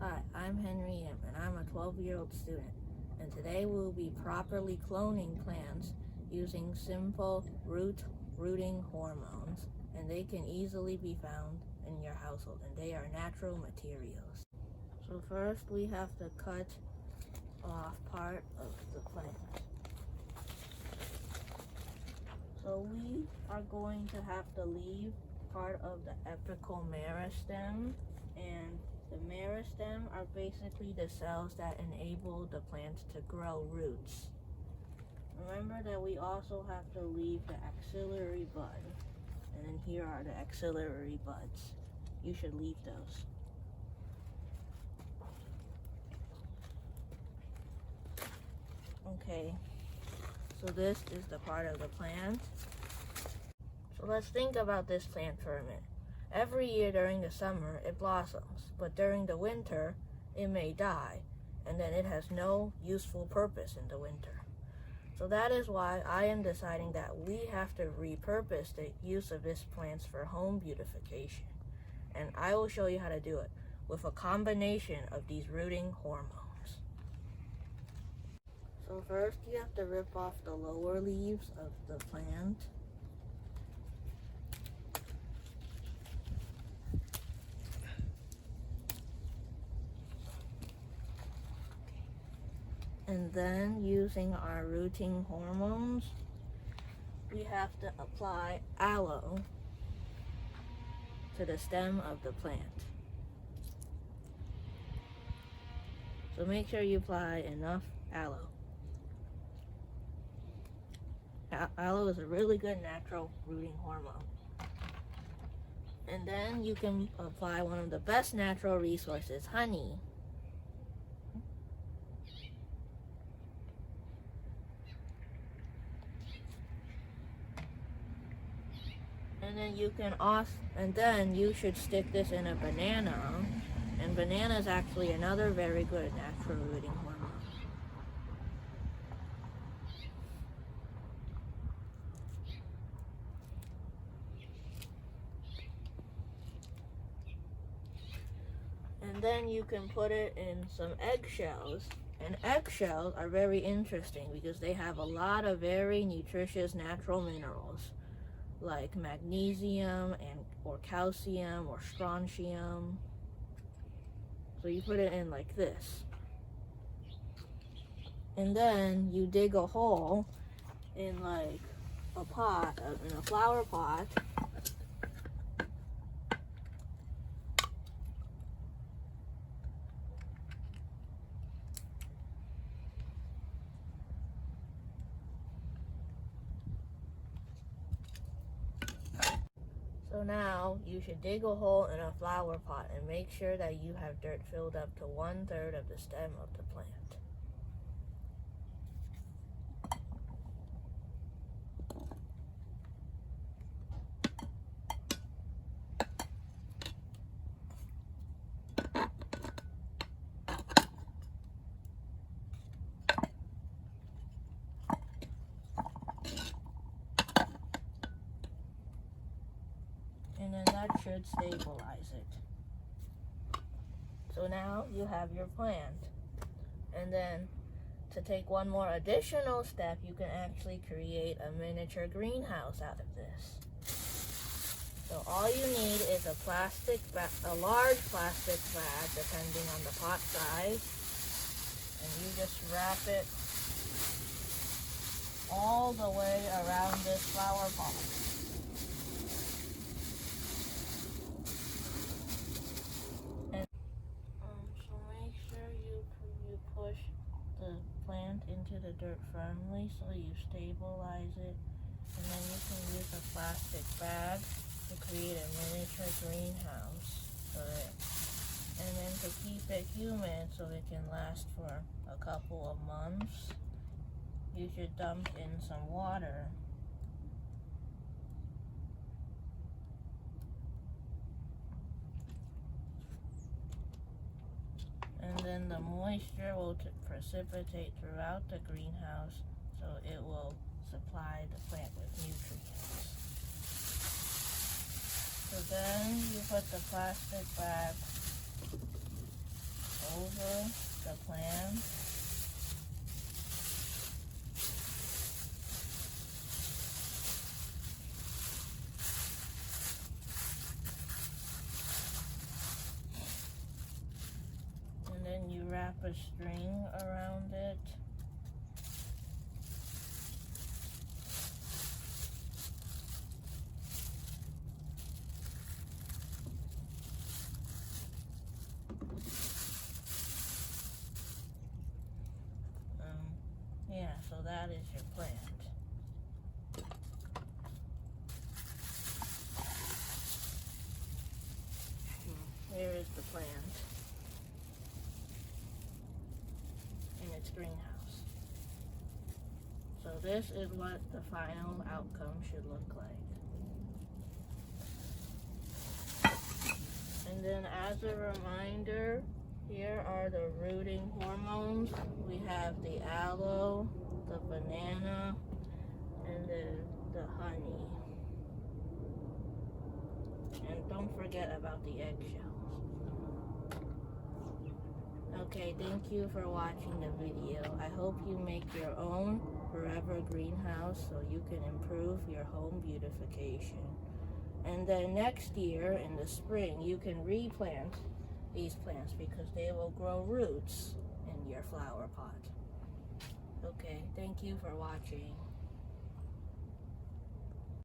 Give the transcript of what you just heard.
Hi, I'm Henry M, and I'm a 12-year-old student, and today we will be properly cloning plants using simple rooting hormones, and they can easily be found in your household, and they are natural materials. So first we have to cut off part of the plant. So we are going to have to leave part of the apical meristem, and the meristem are basically the cells that enable the plants to grow roots. Remember that we also have to leave the axillary bud, and then here are the axillary buds. You should leave those. Okay, so this is the part of the plant. So let's think about this plant for a minute. Every year during the summer, it blossoms, but during the winter, it may die, and then it has no useful purpose in the winter. So that is why I am deciding that we have to repurpose the use of this plant for home beautification. And I will show you how to do it with a combination of these rooting hormones. So first you have to rip off the lower leaves of the plant. And then using our rooting hormones, we have to apply aloe to the stem of the plant. So make sure you apply enough aloe. Aloe is a really good natural rooting hormone. And then you can apply one of the best natural resources, honey. And then you should stick this in a banana. And banana is actually another very good natural rooting hormone. And then you can put it in some eggshells. And eggshells are very interesting because they have a lot of very nutritious natural minerals, like magnesium or calcium or strontium. So you put it in like this. And then you dig a hole in like a pot, in a flower pot. So now you should dig a hole in a flower pot and make sure that you have dirt filled up to 1/3 of the stem of the plant. And then that should stabilize it. So now you have your plant. And then to take one more additional step, you can actually create a miniature greenhouse out of this. So all you need is a large plastic bag, depending on the pot size. And you just wrap it all the way around this flower pot. So make sure you push the plant into the dirt firmly so you stabilize it, and then you can use a plastic bag to create a miniature greenhouse for it. And then to keep it humid so it can last for a couple of months, you should dump in some water. And then the moisture will precipitate throughout the greenhouse, so it will supply the plant with nutrients. So then you put the plastic bag over the plant. And then you wrap a string around it. Yeah, so that is your plant. Here is the plant in its greenhouse. So this is what the final outcome should look like. And then as a reminder, here are the rooting hormones. We have the aloe, the banana, and the honey. And don't forget about the eggshells. Okay, thank you for watching the video. I hope you make your own forever greenhouse so you can improve your home beautification. And then next year in the spring, you can replant these plants because they will grow roots in your flower pot. Okay, thank you for watching.